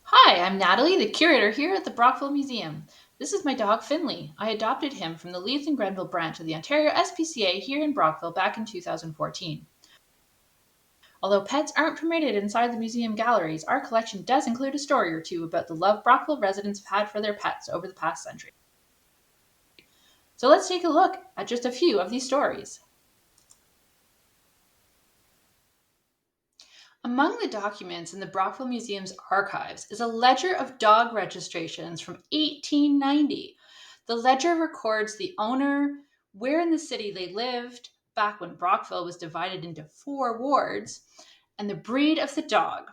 Hi, I'm Natalie, the curator here at the Brockville Museum. This is my dog Finley. I adopted him from the Leeds and Grenville branch of the Ontario SPCA here in Brockville back in 2014. Although pets aren't permitted inside the museum galleries, our collection does include a story or two about the love Brockville residents have had for their pets over the past century. So let's take a look at just a few of these stories. Among the documents in the Brockville Museum's archives is a ledger of dog registrations from 1890. The ledger records the owner, where in the city they lived, back when Brockville was divided into 4 wards, and the breed of the dog.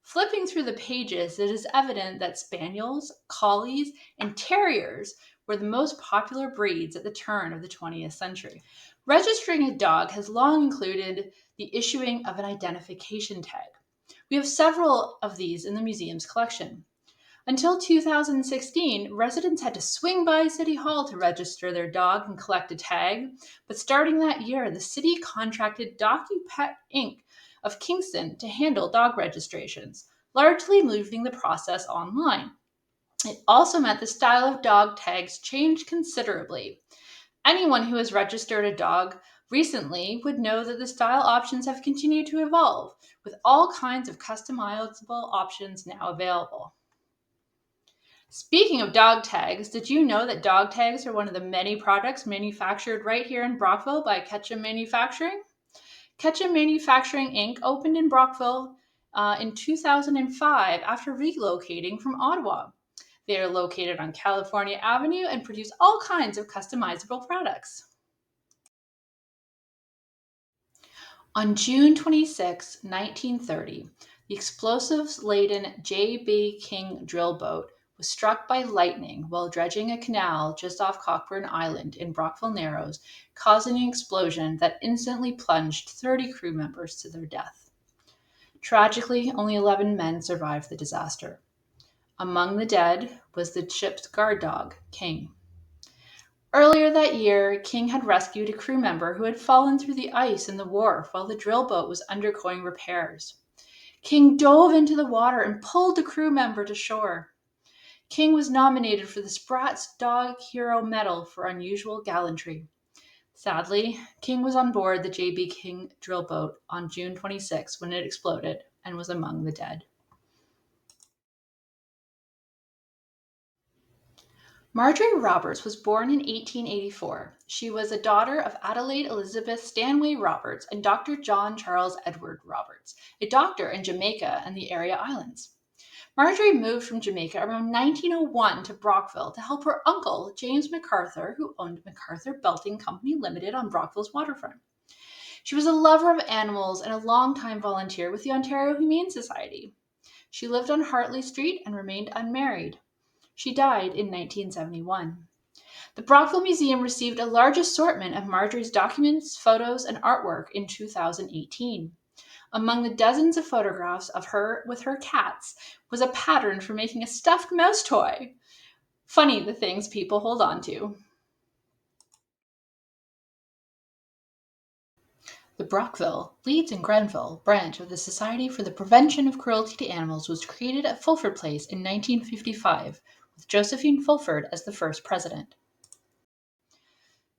Flipping through the pages, it is evident that spaniels, collies, and terriers were the most popular breeds at the turn of the 20th century. Registering a dog has long included the issuing of an identification tag. We have several of these in the museum's collection. Until 2016, residents had to swing by City Hall to register their dog and collect a tag, but starting that year, the city contracted DocuPet Inc. of Kingston to handle dog registrations, largely moving the process online. It also meant the style of dog tags changed considerably. Anyone who has registered a dog recently would know that the style options have continued to evolve, with all kinds of customizable options now available. Speaking of dog tags, did you know that dog tags are one of the many products manufactured right here in Brockville by Ketchum Manufacturing? Ketchum Manufacturing Inc. opened in Brockville in 2005 after relocating from Ottawa. They are located on California Avenue and produce all kinds of customizable products. On June 26, 1930, the explosives laden J.B. King drill boat was struck by lightning while dredging a canal just off Cockburn Island in Brockville Narrows, causing an explosion that instantly plunged 30 crew members to their death. Tragically, only 11 men survived the disaster. Among the dead was the ship's guard dog, King. Earlier that year, King had rescued a crew member who had fallen through the ice in the wharf while the drill boat was undergoing repairs. King dove into the water and pulled the crew member to shore. King was nominated for the Sprat's Dog Hero Medal for unusual gallantry. Sadly, King was on board the J.B. King drill boat on June 26 when it exploded and was among the dead. Marjorie Roberts was born in 1884. She was a daughter of Adelaide Elizabeth Stanway Roberts and Dr. John Charles Edward Roberts, a doctor in Jamaica and the area islands. Marjorie moved from Jamaica around 1901 to Brockville to help her uncle, James MacArthur, who owned MacArthur Belting Company Limited on Brockville's waterfront. She was a lover of animals and a longtime volunteer with the Ontario Humane Society. She lived on Hartley Street and remained unmarried. She died in 1971. The Brockville Museum received a large assortment of Marjorie's documents, photos, and artwork in 2018. Among the dozens of photographs of her with her cats was a pattern for making a stuffed mouse toy. Funny the things people hold on to. The Brockville, Leeds and Grenville branch of the Society for the Prevention of Cruelty to Animals was created at Fulford Place in 1955, with Josephine Fulford as the first president.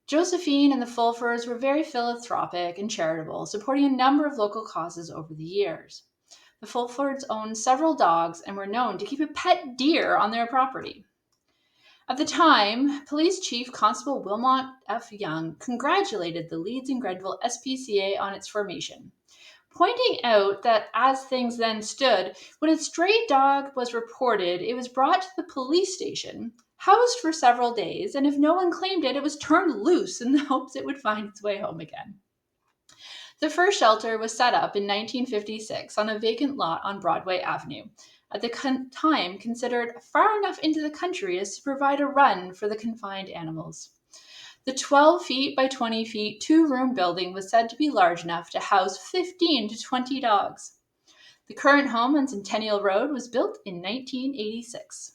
Josephine and the Fulfords were very philanthropic and charitable, supporting a number of local causes over the years. The Fulfords owned several dogs and were known to keep a pet deer on their property. At the time, Police Chief Constable Wilmot F. Young congratulated the Leeds and Grenville SPCA on its formation, pointing out that as things then stood, when a stray dog was reported, it was brought to the police station, housed for several days, and if no one claimed it, it was turned loose in the hopes it would find its way home again. The first shelter was set up in 1956 on a vacant lot on Broadway Avenue, at the time considered far enough into the country as to provide a run for the confined animals. The 12 feet by 20 feet, 2-room building was said to be large enough to house 15 to 20 dogs. The current home on Centennial Road was built in 1986.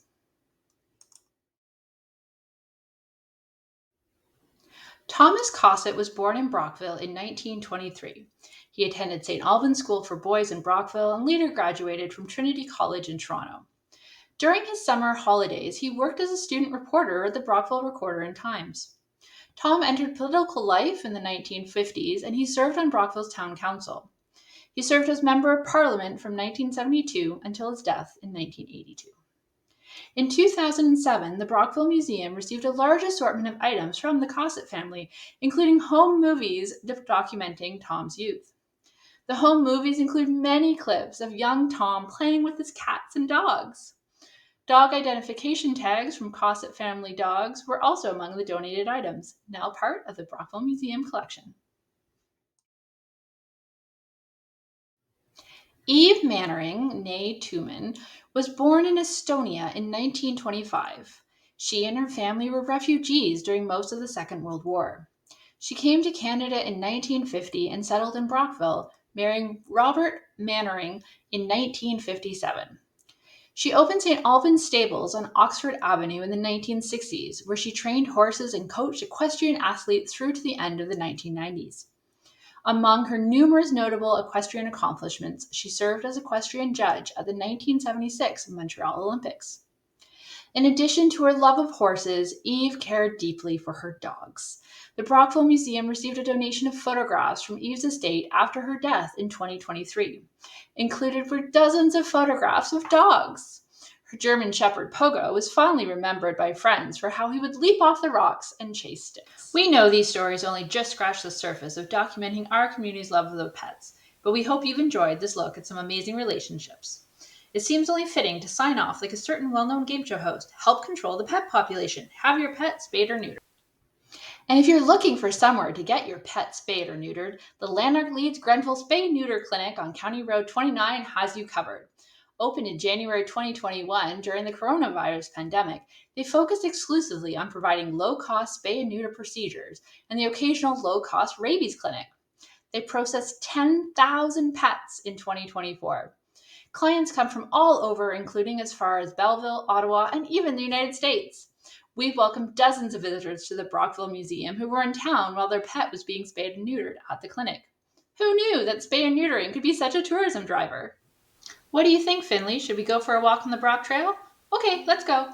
Thomas Cossett was born in Brockville in 1923. He attended St. Albans School for Boys in Brockville and later graduated from Trinity College in Toronto. During his summer holidays, he worked as a student reporter at the Brockville Recorder and Times. Tom entered political life in the 1950s and he served on Brockville's town council. He served as Member of Parliament from 1972 until his death in 1982. In 2007, the Brockville Museum received a large assortment of items from the Cossett family, including home movies documenting Tom's youth. The home movies include many clips of young Tom playing with his cats and dogs. Dog identification tags from Cossett family dogs were also among the donated items, now part of the Brockville Museum collection. Eve Mannering, née Tuman, was born in Estonia in 1925. She and her family were refugees during most of the Second World War. She came to Canada in 1950 and settled in Brockville, marrying Robert Mannering in 1957. She opened St. Albans Stables on Oxford Avenue in the 1960s, where she trained horses and coached equestrian athletes through to the end of the 1990s. Among her numerous notable equestrian accomplishments, she served as equestrian judge at the 1976 Montreal Olympics. In addition to her love of horses, Eve cared deeply for her dogs. The Brockville Museum received a donation of photographs from Eve's estate after her death in 2023. Included were dozens of photographs of dogs. Her German Shepherd Pogo was fondly remembered by friends for how he would leap off the rocks and chase sticks. We know these stories only just scratch the surface of documenting our community's love of the pets, but we hope you've enjoyed this look at some amazing relationships. It seems only fitting to sign off like a certain well-known game show host. Help control the pet population. Have your pet spayed or neutered. And if you're looking for somewhere to get your pet spayed or neutered, the Lanark Leeds Grenville Spay Neuter Clinic on County Road 29 has you covered. Opened in January 2021 during the coronavirus pandemic, they focused exclusively on providing low-cost spay and neuter procedures and the occasional low-cost rabies clinic. They processed 10,000 pets in 2024. Clients come from all over, including as far as Belleville, Ottawa, and even the United States. We've welcomed dozens of visitors to the Brockville Museum who were in town while their pet was being spayed and neutered at the clinic. Who knew that spay and neutering could be such a tourism driver? What do you think, Finley? Should we go for a walk on the Brock Trail? Okay, let's go.